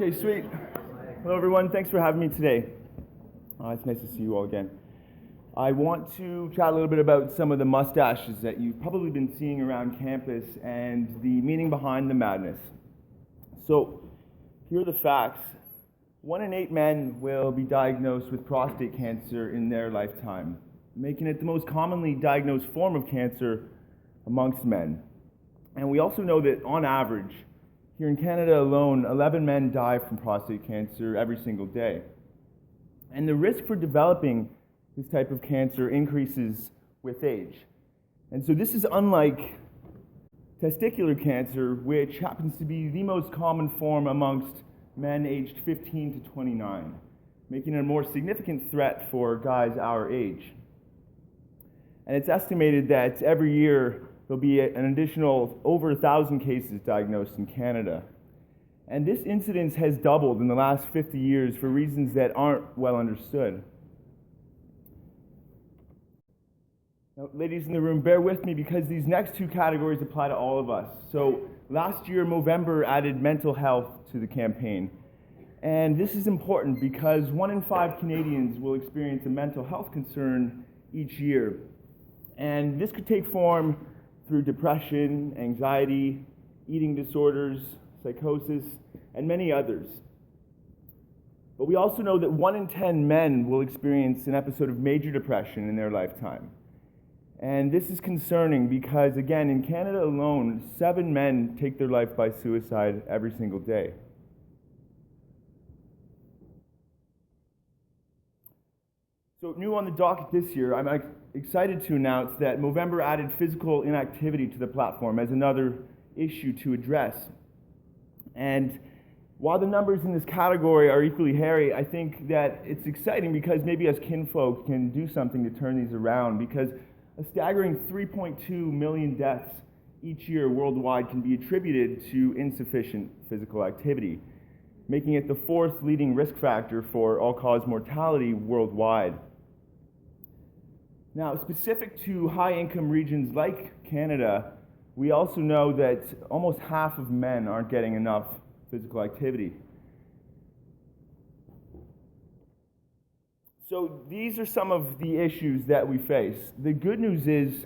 Okay, sweet. Hello, everyone. Thanks for having me today. It's nice to see you all again. I want to chat a little bit about some of the mustaches that you've probably been seeing around campus and the meaning behind the madness. So, here are the facts. 1 in 8 men will be diagnosed with prostate cancer in their lifetime, making it the most commonly diagnosed form of cancer amongst men. And we also know that on average, here in Canada alone, 11 men die from prostate cancer every single day. And the risk for developing this type of cancer increases with age. And so this is unlike testicular cancer, which happens to be the most common form amongst men aged 15 to 29, making it a more significant threat for guys our age. And it's estimated that every year there'll be an additional over 1,000 cases diagnosed in Canada. And this incidence has doubled in the last 50 years for reasons that aren't well understood. Now, ladies in the room, bear with me because these next two categories apply to all of us. So last year, Movember added mental health to the campaign. And this is important because 1 in 5 Canadians will experience a mental health concern each year. And this could take form through depression, anxiety, eating disorders, psychosis, and many others. But we also know that 1 in 10 men will experience an episode of major depression in their lifetime. And this is concerning because, again, in Canada alone, 7 men take their life by suicide every single day. So new on the docket this year, I'm excited to announce that Movember added physical inactivity to the platform as another issue to address. And while the numbers in this category are equally hairy, I think that it's exciting because maybe us kinfolk can do something to turn these around, because a staggering 3.2 million deaths each year worldwide can be attributed to insufficient physical activity, making it the 4th leading risk factor for all-cause mortality worldwide. Now, specific to high-income regions like Canada, we also know that almost half of men aren't getting enough physical activity. So these are some of the issues that we face. The good news is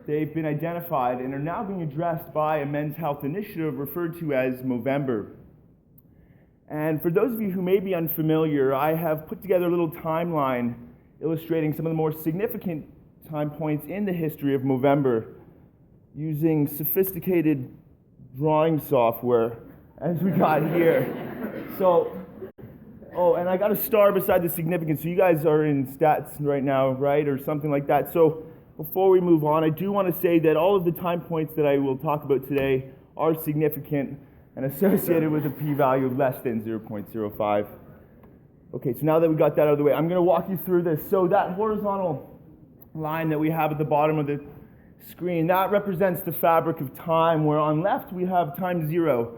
they've been identified and are now being addressed by a men's health initiative referred to as Movember. And for those of you who may be unfamiliar, I have put together a little timeline illustrating some of the more significant time points in the history of Movember using sophisticated drawing software as we got here. So, and I got a star beside the significance. So you guys are in stats right now, right? Or something like that. So before we move on, I do want to say that all of the time points that I will talk about today are significant and associated with a p-value of less than 0.05. Okay, so now that we got that out of the way, I'm going to walk you through this. So that horizontal line that we have at the bottom of the screen, that represents the fabric of time, where on left we have time zero,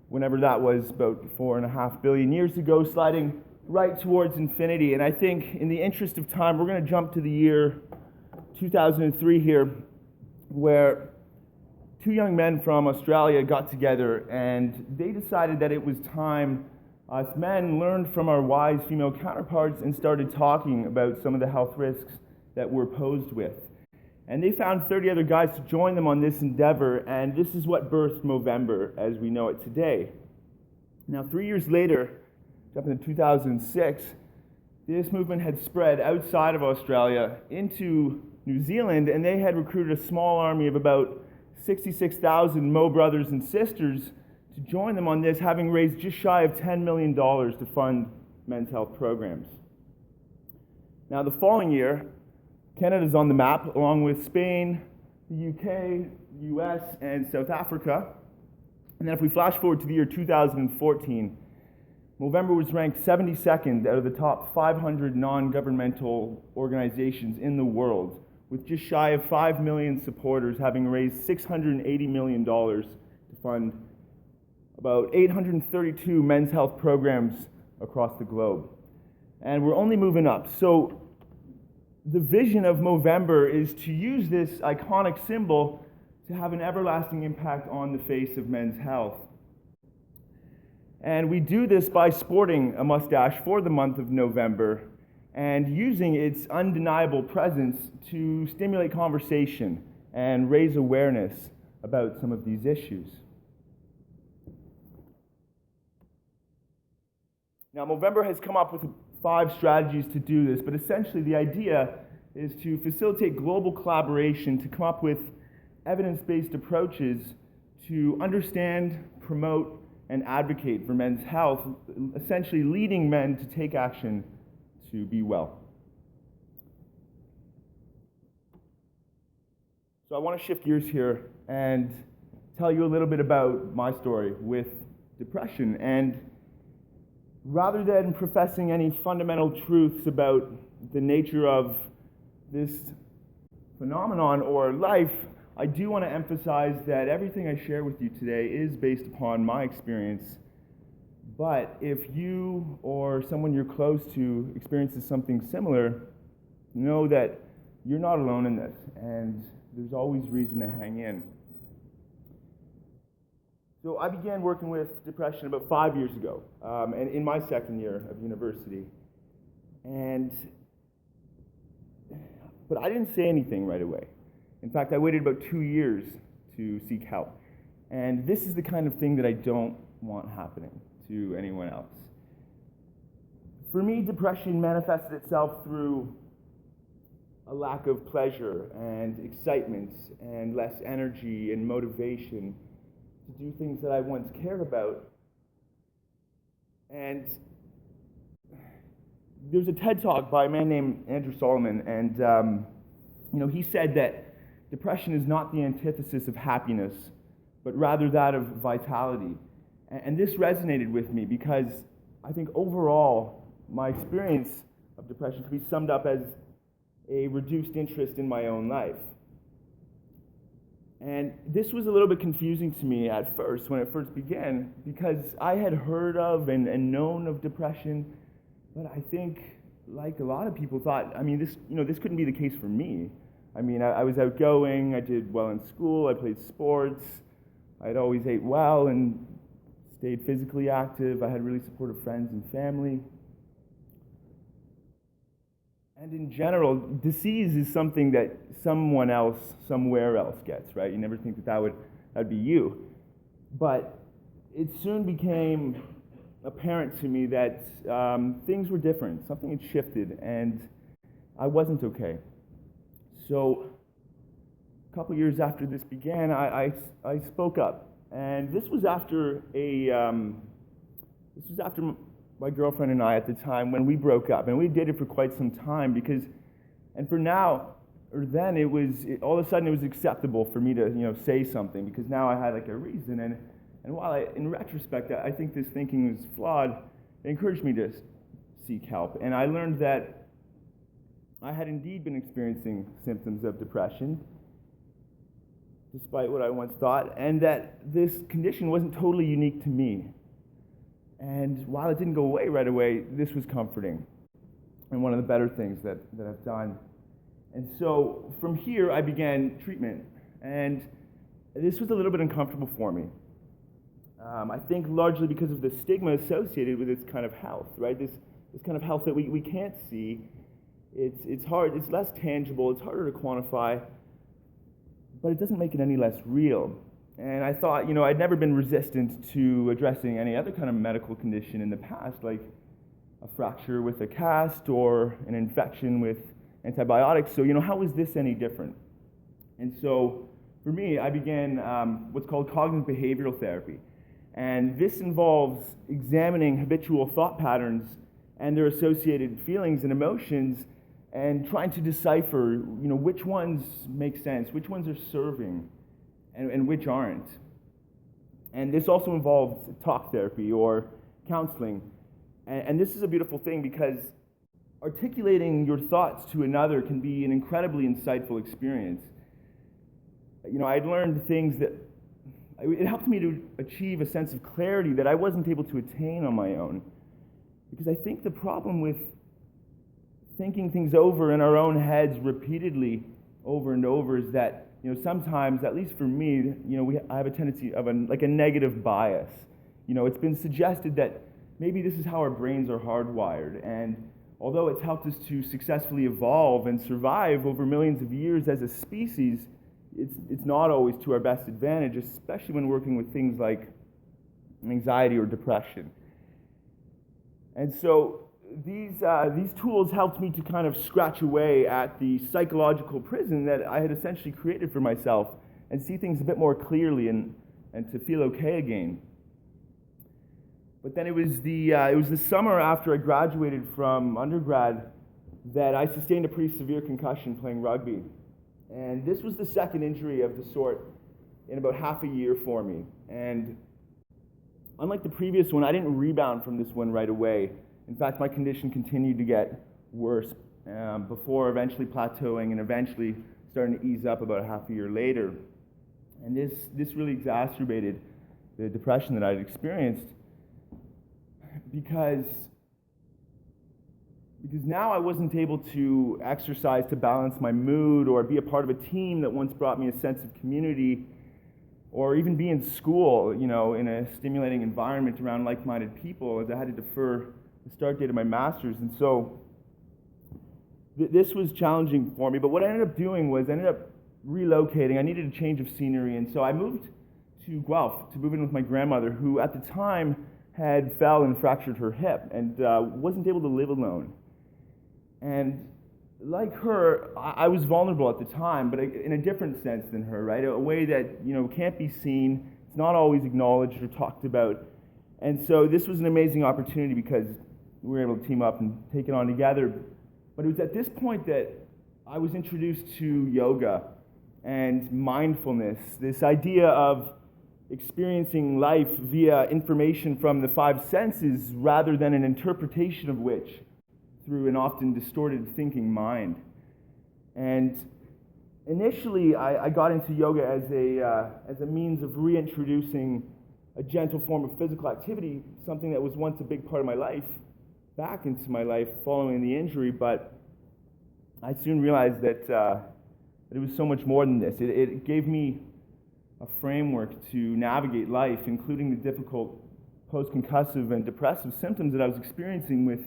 whenever that was, about 4.5 billion years ago, sliding right towards infinity. And I think in the interest of time, we're going to jump to the year 2003 here, where 2 young men from Australia got together and they decided that it was time us men learned from our wise female counterparts and started talking about some of the health risks that we're posed with. And they found 30 other guys to join them on this endeavor, and this is what birthed Movember as we know it today. Now, 3 years later, jumping to 2006, this movement had spread outside of Australia into New Zealand, and they had recruited a small army of about 66,000 Mo brothers and sisters to join them on this, having raised just shy of $10 million to fund men's health programs. Now, the following year, Canada's on the map, along with Spain, the UK, US, and South Africa. And then if we flash forward to the year 2014, Movember was ranked 72nd out of the top 500 non-governmental organizations in the world, with just shy of 5 million supporters, having raised $680 million to fund about 832 men's health programs across the globe. And we're only moving up. So the vision of Movember is to use this iconic symbol to have an everlasting impact on the face of men's health. And we do this by sporting a mustache for the month of November and using its undeniable presence to stimulate conversation and raise awareness about some of these issues. Now, Movember has come up with 5 strategies to do this, but essentially the idea is to facilitate global collaboration to come up with evidence-based approaches to understand, promote, and advocate for men's health, essentially leading men to take action to be well. So I want to shift gears here and tell you a little bit about my story with depression. And rather than professing any fundamental truths about the nature of this phenomenon or life, I do want to emphasize that everything I share with you today is based upon my experience. But if you or someone you're close to experiences something similar, know that you're not alone in this, and there's always reason to hang in. So I began working with depression about 5 years ago, and in my second year of university. But I didn't say anything right away. In fact, I waited about 2 years to seek help. And this is the kind of thing that I don't want happening to anyone else. For me, depression manifested itself through a lack of pleasure and excitement and less energy and motivation to do things that I once cared about. And there's a TED Talk by a man named Andrew Solomon, and he said that depression is not the antithesis of happiness, but rather that of vitality. And this resonated with me because I think overall my experience of depression could be summed up as a reduced interest in my own life. And this was a little bit confusing to me at first, when it first began, because I had heard of and known of depression, but I think, like a lot of people thought, this couldn't be the case for me. I was outgoing, I did well in school, I played sports, I'd always ate well and stayed physically active, I had really supportive friends and family. And in general, disease is something that someone else, somewhere else gets, right? You never think that would be you. But it soon became apparent to me that things were different. Something had shifted, and I wasn't okay. So a couple years after this began, I spoke up. And this was after my girlfriend and I at the time, when we broke up, and we dated for quite some time all of a sudden it was acceptable for me to say something, because now I had like a reason, and while in retrospect I think this thinking was flawed, it encouraged me to seek help. And I learned that I had indeed been experiencing symptoms of depression, despite what I once thought, and that this condition wasn't totally unique to me. And while it didn't go away right away, this was comforting, and one of the better things that I've done. And so from here, I began treatment, and this was a little bit uncomfortable for me. I think largely because of the stigma associated with this kind of health, right? This kind of health that we can't see. It's hard, it's less tangible, it's harder to quantify, but it doesn't make it any less real. And I thought, I'd never been resistant to addressing any other kind of medical condition in the past, like a fracture with a cast or an infection with antibiotics. So, how was this any different? And so, for me, I began what's called cognitive behavioral therapy. And this involves examining habitual thought patterns and their associated feelings and emotions, and trying to decipher, which ones make sense, which ones are serving, and which aren't. And this also involves talk therapy or counseling. And this is a beautiful thing, because articulating your thoughts to another can be an incredibly insightful experience. I'd learned things that it helped me to achieve a sense of clarity that I wasn't able to attain on my own. Because I think the problem with thinking things over in our own heads repeatedly over and over is that sometimes, at least for me, I have a tendency of a negative bias. it's been suggested that maybe this is how our brains are hardwired. And although it's helped us to successfully evolve and survive over millions of years as a species, it's not always to our best advantage, especially when working with things like anxiety or depression. And so these tools helped me to kind of scratch away at the psychological prison that I had essentially created for myself and see things a bit more clearly and to feel okay again. But then it was the summer after I graduated from undergrad that I sustained a pretty severe concussion playing rugby. And this was the second injury of the sort in about half a year for me. And unlike the previous one, I didn't rebound from this one right away. In fact, my condition continued to get worse before eventually plateauing and eventually starting to ease up about half a year later. And this really exacerbated the depression that I'd experienced because now I wasn't able to exercise to balance my mood or be a part of a team that once brought me a sense of community, or even be in school, in a stimulating environment around like-minded people, as I had to defer the start date of my master's. And so this was challenging for me. But what I ended up doing was I ended up relocating. I needed a change of scenery. And so I moved to Guelph to move in with my grandmother, who at the time had fell and fractured her hip and wasn't able to live alone. And like her, I was vulnerable at the time, but in a different sense than her, right? A way that, can't be seen, it's not always acknowledged or talked about. And so this was an amazing opportunity because we were able to team up and take it on together. But it was at this point that I was introduced to yoga and mindfulness, this idea of experiencing life via information from the five senses rather than an interpretation of which through an often distorted thinking mind. And initially, I got into yoga as a means of reintroducing a gentle form of physical activity, something that was once a big part of my life, back into my life following the injury. But I soon realized that it was so much more than this. It gave me a framework to navigate life, including the difficult post-concussive and depressive symptoms that I was experiencing, with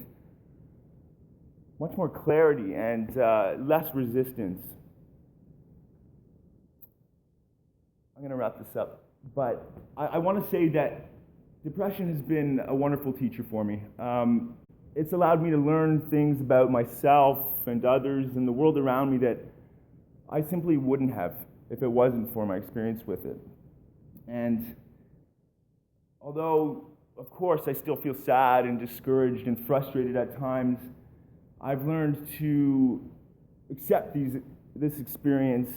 much more clarity and less resistance. I'm going to wrap this up, but I want to say that depression has been a wonderful teacher for me. It's allowed me to learn things about myself and others and the world around me that I simply wouldn't have if it wasn't for my experience with it. And although, of course, I still feel sad and discouraged and frustrated at times, I've learned to accept this experience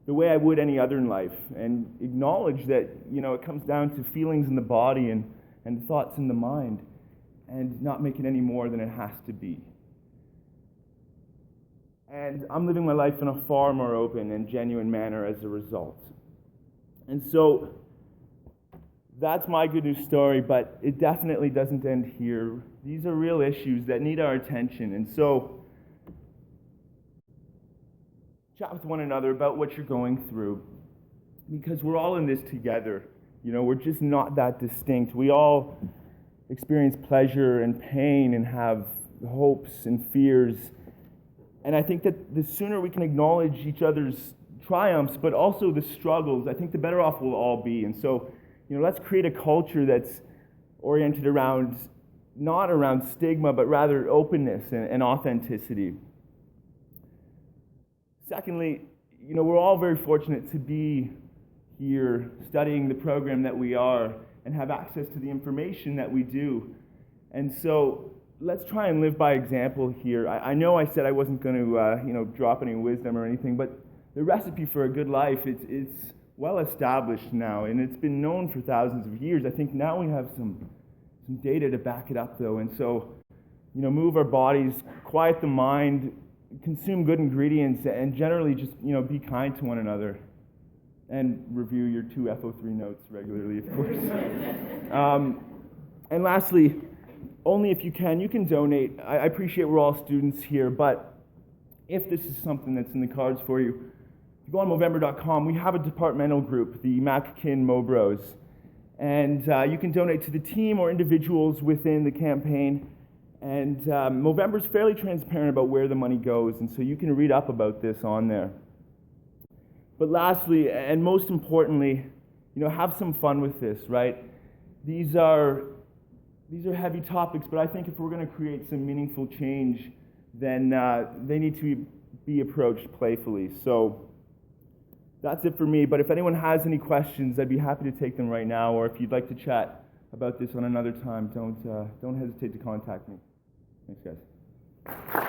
the way I would any other in life, and acknowledge that, it comes down to feelings in the body and thoughts in the mind, and not make it any more than it has to be. And I'm living my life in a far more open and genuine manner as a result. And so that's my good news story, but it definitely doesn't end here. These are real issues that need our attention. And so chat with one another about what you're going through, because we're all in this together. We're just not that distinct. We all experience pleasure and pain and have hopes and fears. And I think that the sooner we can acknowledge each other's triumphs, but also the struggles, I think the better off we'll all be. And so, let's create a culture that's oriented around, not around stigma, but rather openness and authenticity. Secondly, we're all very fortunate to be here studying the program that we are and have access to the information that we do. And so let's try and live by example here. I know I said I wasn't going to, drop any wisdom or anything, but the recipe for a good life, it's well established now, and it's been known for thousands of years. I think now we have some data to back it up, though. And so, move our bodies, quiet the mind, consume good ingredients, and generally just, be kind to one another. And review your 2 FO3 notes regularly, of course. And lastly, only if you can donate. I appreciate we're all students here, but if this is something that's in the cards for you, if you go on Movember.com, we have a departmental group, the Mac-Kin Mobros, And you can donate to the team or individuals within the campaign. And Movember is fairly transparent about where the money goes, and so you can read up about this on there. But lastly, and most importantly, have some fun with this, right? These are heavy topics, but I think if we're going to create some meaningful change, then they need to be approached playfully. So that's it for me, but if anyone has any questions, I'd be happy to take them right now, or if you'd like to chat about this on another time, don't hesitate to contact me. Thanks, guys.